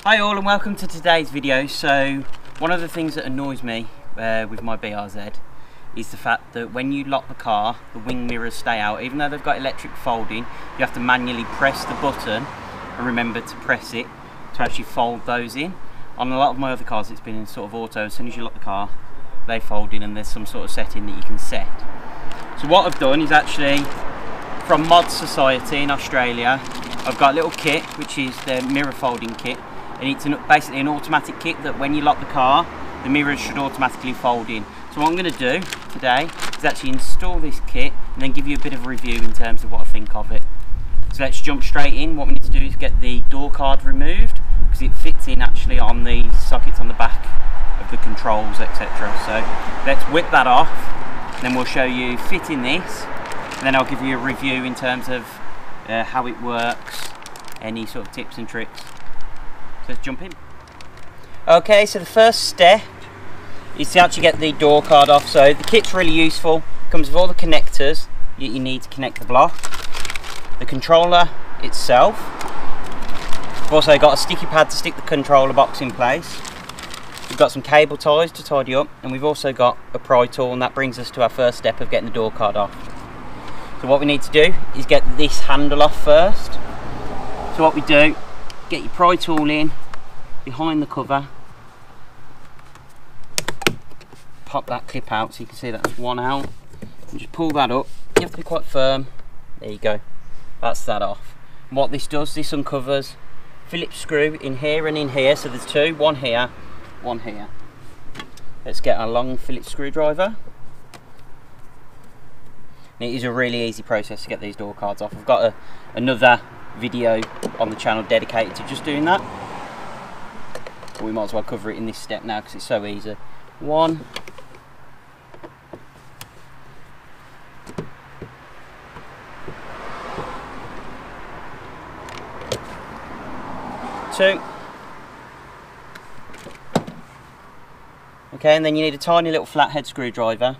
Hi all and welcome to today's video. So one of the things that annoys me with my BRZ is the fact that when you lock the car, the wing mirrors stay out. Even though they've got electric folding, you have to manually press the button and remember to press it to actually fold those in. On a lot of my other cars it's been in sort of auto. As soon as you lock the car, they fold in and there's some sort of setting that you can set. So what I've done is actually, from Mod Society in Australia, I've got a little kit which is the mirror folding kit, and it's basically an automatic kit that when you lock the car, the mirrors should automatically fold in. So what I'm going to do today is actually install this kit and then give you a bit of a review in terms of what I think of it. So let's jump straight in. What we need to do is get the door card removed, because it fits in actually on the sockets on the back of the controls, etc. So let's whip that off, then we'll show you fitting this, and then I'll give you a review in terms of how it works, any sort of tips and tricks. So let's jump in. Okay, so the first step is to actually get the door card off. So the kit's really useful. It comes with all the connectors that you need to connect the block, the controller itself. We've also got a sticky pad to stick the controller box in place. We've got some cable ties to tidy up, and we've also got a pry tool, and that brings us to our first step of getting the door card off. So what we need to do is get this handle off first. So what we do, get your pry tool in behind the cover, pop that clip out so you can see that's one out, and just pull that up. You have to be quite firm. There you go, that's that off. And what this does, this uncovers Phillips screw in here and in here, so there's two, one here, one here. Let's get our long Phillips screwdriver. And it is a really easy process to get these door cards off. I've got another video on the channel dedicated to just doing that, but we might as well cover it in this step now because it's so easy. One, two. Okay, and then you need a tiny little flathead screwdriver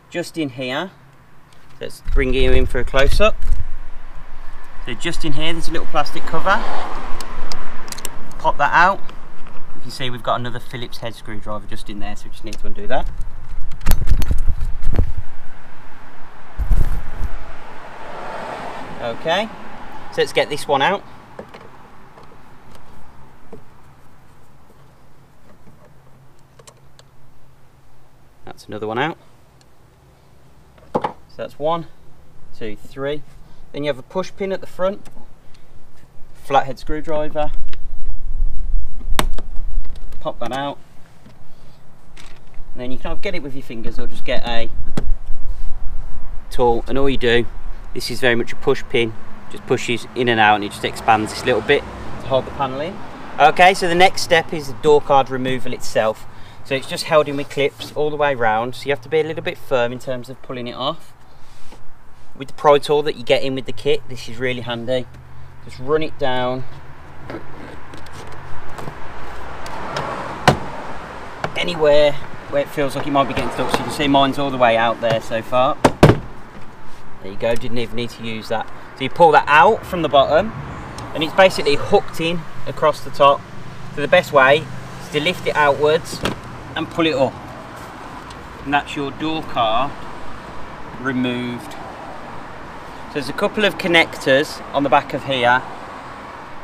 just in here. Let's bring you in for a close-up. So just in here there's a little plastic cover. Pop that out. You can see we've got another Phillips head screwdriver just in there, so we just need to undo that. Okay, so let's get this one out. That's another one out. So that's 1, 2, 3. Then you have a push pin at the front, flathead screwdriver, pop that out, and then you can either get it with your fingers or just get a tool, and all you do, this is very much a push pin, just pushes in and out and it just expands this little bit to hold the panel in. Okay, so the next step is the door card removal itself. So it's just held in with clips all the way around, so you have to be a little bit firm in terms of pulling it off. With the pry tool that you get in with the kit, this is really handy. Just run it down anywhere where it feels like it might be getting stuck. So you can see mine's all the way out there so far. There you go, didn't even need to use that. So you pull that out from the bottom and it's basically hooked in across the top. So the best way is to lift it outwards and pull it up, and that's your door card removed. So there's a couple of connectors on the back of here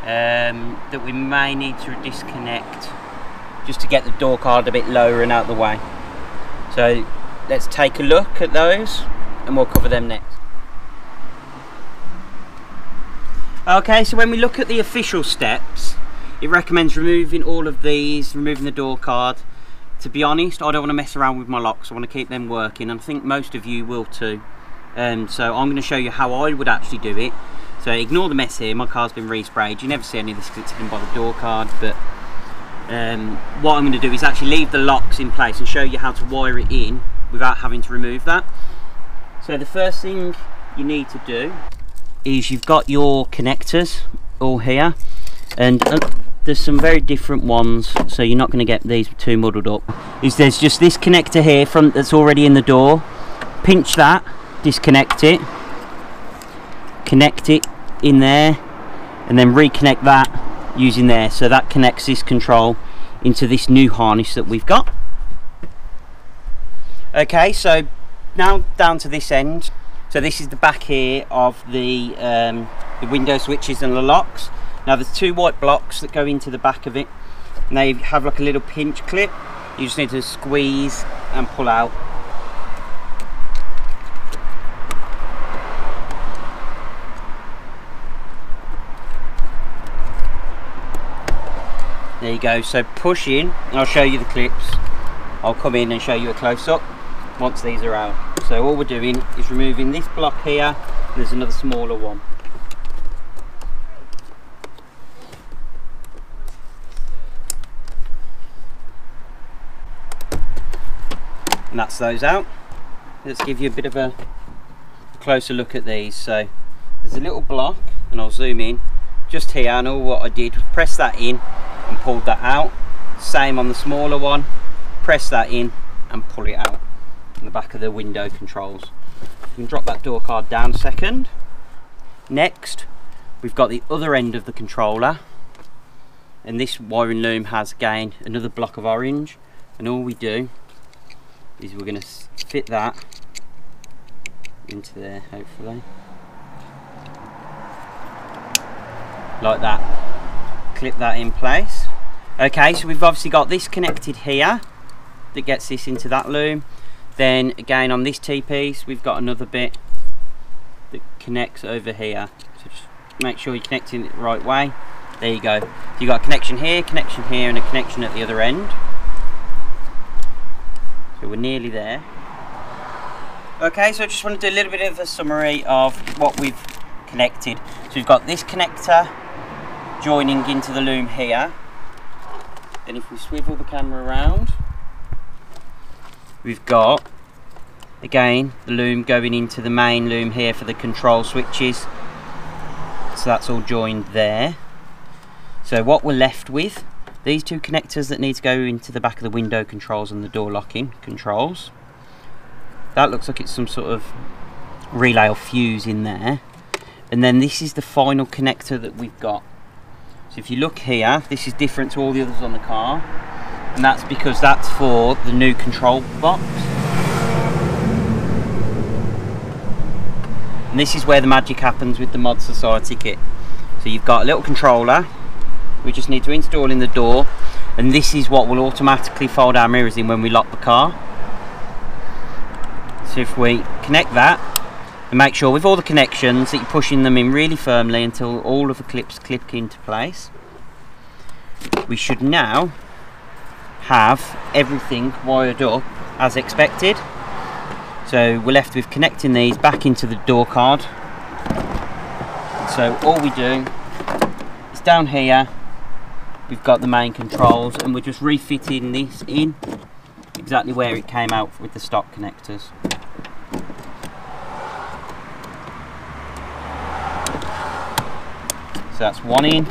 that we may need to disconnect just to get the door card a bit lower and out of the way. So let's take a look at those and we'll cover them next. Okay, so when we look at the official steps, it recommends removing all of these, removing the door card. To be honest, I don't want to mess around with my locks. I want to keep them working, and I think most of you will too. So I'm going to show you how I would actually do it. So ignore the mess here, my car's been resprayed. You never see any of this sitting by the door card, but what I'm going to do is actually leave the locks in place and show you how to wire it in without having to remove that. So the first thing you need to do is you've got your connectors all here, and there's some very different ones, so you're not going to get these too muddled up. There's just this connector here front that's already in the door. Pinch that, disconnect it, connect it in there, and then reconnect that using there. So that connects this control into this new harness that we've got. Okay, so now down to this end. So this is the back here of the window switches and the locks. Now there's two white blocks that go into the back of it, and they have like a little pinch clip. You just need to squeeze and pull out. There you go, so push in, and I'll show you the clips. I'll come in and show you a close-up once these are out. So all we're doing is removing this block here, and there's another smaller one. And that's those out. Let's give you a bit of a closer look at these. So there's a little block, and I'll zoom in just here, and all what I did was press that in and pulled that out. Same on the smaller one, press that in and pull it out in the back of the window controls. You can drop that door card down a second. Next, we've got the other end of the controller, and this wiring loom has again another block of orange, and all we do is we're going to fit that into there, hopefully, like that. Clip that in place. Okay, so we've obviously got this connected here that gets this into that loom. Then again on this T-piece we've got another bit that connects over here. So just make sure you're connecting it the right way. There you go. So you've got a connection here, and a connection at the other end. So we're nearly there. Okay, so I just want to do a little bit of a summary of what we've connected. So we've got this connector joining into the loom here. Then if we swivel the camera around, we've got again the loom going into the main loom here for the control switches. So that's all joined there. So what we're left with, these two connectors that need to go into the back of the window controls and the door locking controls. That looks like it's some sort of relay or fuse in there. And then this is the final connector that we've got. So if you look here, this is different to all the others on the car, and that's because that's for the new control box. And this is where the magic happens with the Mod Society kit. So you've got a little controller, we just need to install in the door, and this is what will automatically fold our mirrors in when we lock the car. So if we connect that, and make sure with all the connections that you're pushing them in really firmly until all of the clips clip into place. We should now have everything wired up as expected. So we're left with connecting these back into the door card. So all we do is down here, we've got the main controls, and we're just refitting this in exactly where it came out with the stock connectors. So that's one in,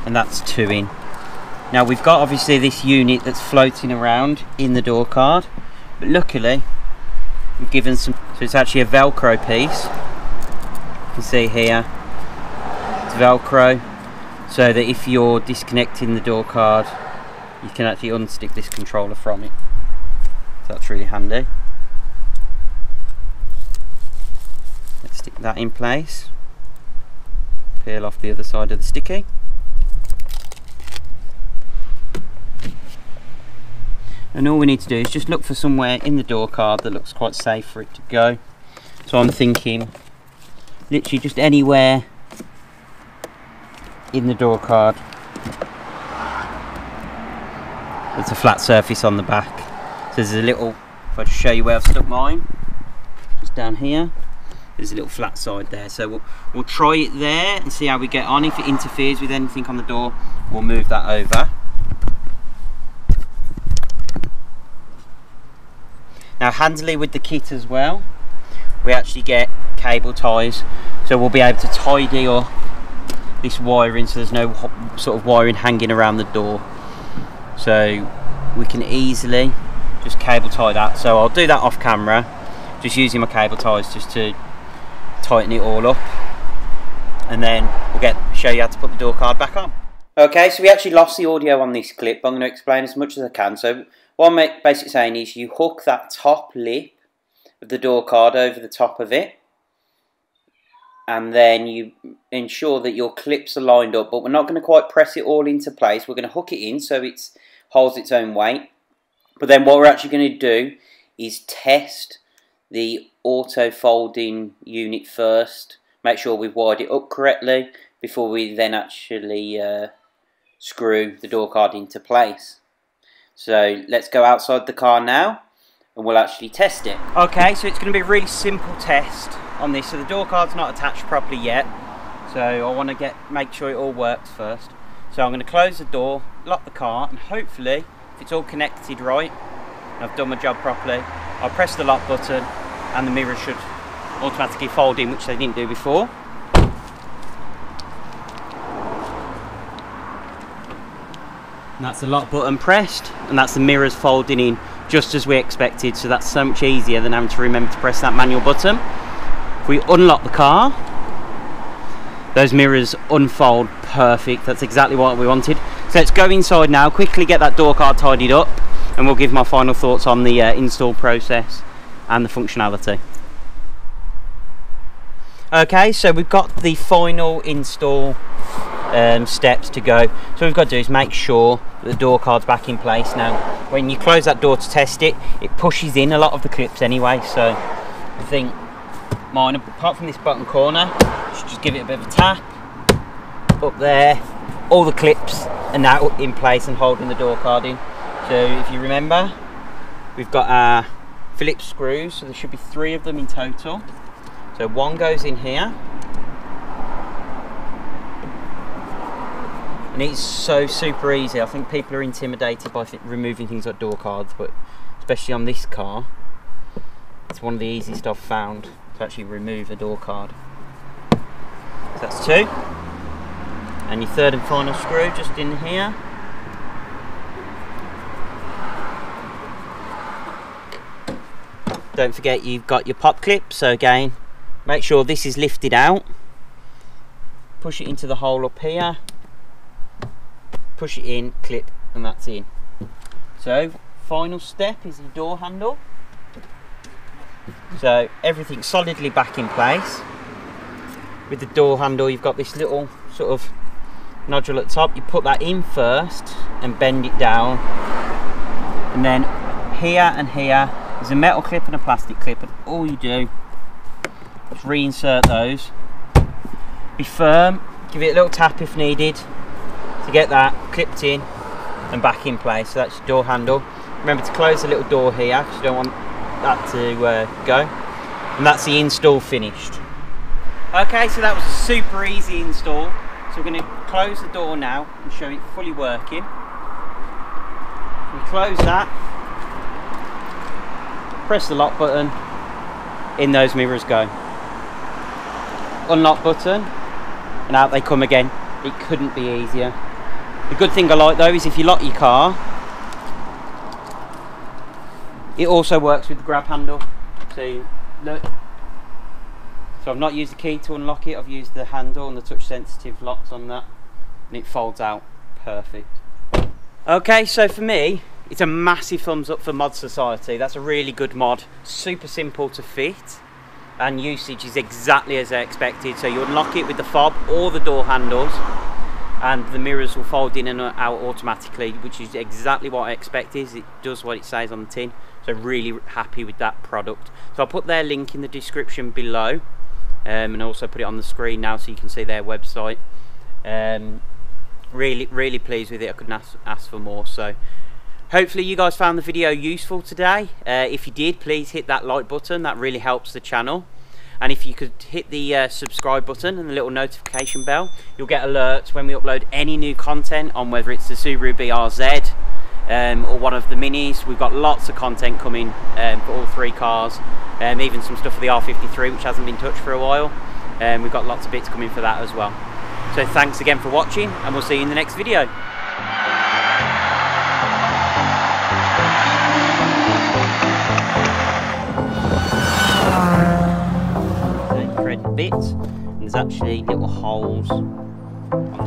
and that's two in. Now we've got obviously this unit that's floating around in the door card, but luckily we've given some, so it's actually a Velcro piece. You can see here it's Velcro, so that if you're disconnecting the door card you can actually unstick this controller from it. So that's really handy. Let's stick that in place, peel off the other side of the sticky. And all we need to do is just look for somewhere in the door card that looks quite safe for it to go. So I'm thinking literally just anywhere in the door card. It's a flat surface on the back. So there's a little, if I just show you where I've stuck mine, just down here. There's a little flat side there, so we'll try it there and see how we get on. If it interferes with anything on the door, we'll move that over. Now handily with the kit as well, we actually get cable ties, so we'll be able to tidy up this wiring so there's no sort of wiring hanging around the door. So we can easily just cable tie that. So I'll do that off camera, just using my cable ties just to tighten it all up. and then we'll show you how to put the door card back on. Okay, so we actually lost the audio on this clip, but I'm going to explain as much as I can. So what I'm basically saying is you hook that top lip of the door card over the top of it, and then you ensure that your clips are lined up, but we're not going to quite press it all into place. We're going to hook it in so it holds its own weight. But then what we're actually going to do is test the auto folding unit first. Make sure we've wired it up correctly before we then actually screw the door card into place. So let's go outside the car now and we'll actually test it. Okay, so it's going to be a really simple test on this. So the door card's not attached properly yet, so I want to make sure it all works first. So I'm going to close the door, lock the car, and hopefully if it's all connected right and I've done my job properly, I'll press the lock button and the mirrors should automatically fold in, which they didn't do before. And that's the lock button pressed, and that's the mirrors folding in just as we expected, so that's so much easier than having to remember to press that manual button. If we unlock the car, those mirrors unfold perfect. That's exactly what we wanted. So let's go inside now, quickly get that door card tidied up, and we'll give my final thoughts on the install process and the functionality. Okay, so we've got the final install steps to go. So what we've got to do is make sure that the door card's back in place. Now when you close that door to test it, it pushes in a lot of the clips anyway, so I think mine, apart from this bottom corner, should just give it a bit of a tap up there. All the clips are now in place and holding the door card in. So if you remember, we've got our Phillips screws, so there should be 3 of them in total. So one goes in here, and it's so super easy. I think people are intimidated by removing things like door cards, but especially on this car, it's one of the easiest I've found to actually remove a door card. So that's 2, and your 3rd and final screw just in here. Don't forget you've got your pop clip, so again, make sure this is lifted out, push it into the hole up here, push it in, clip, and that's in. So final step is the door handle. So everything's solidly back in place. With the door handle, you've got this little sort of nodule at the top. You put that in first and bend it down, and then here and here there's a metal clip and a plastic clip, and all you do is reinsert those. Be firm, give it a little tap if needed to get that clipped in and back in place. So that's your door handle. Remember to close the little door here because you don't want that to go. And that's the install finished. Okay, so that was a super easy install. So we're going to close the door now and show it fully working. We close that, press the lock button, in those mirrors go. Unlock button, and out they come again. It couldn't be easier. The good thing I like though is if you lock your car, it also works with the grab handle. So look, so I've not used the key to unlock it, I've used the handle and the touch sensitive locks on that, and it folds out perfect. Okay, so for me, it's a massive thumbs up for Mod Society. That's a really good mod, super simple to fit, and usage is exactly as I expected. So you unlock it with the fob or the door handles, and the mirrors will fold in and out automatically, which is exactly what I expected. It does what it says on the tin, so really happy with that product. So I'll put their link in the description below, and also put it on the screen now so you can see their website. Really pleased with it. I couldn't ask for more. So hopefully you guys found the video useful today. If you did, please hit that like button, that really helps the channel. And if you could hit the subscribe button and the little notification bell, you'll get alerts when we upload any new content on whether it's the Subaru BRZ or one of the Minis. We've got lots of content coming for all 3 cars, even some stuff for the R53 which hasn't been touched for a while. We've got lots of bits coming for that as well. So thanks again for watching, and we'll see you in the next video. Bits, and there's actually little holes on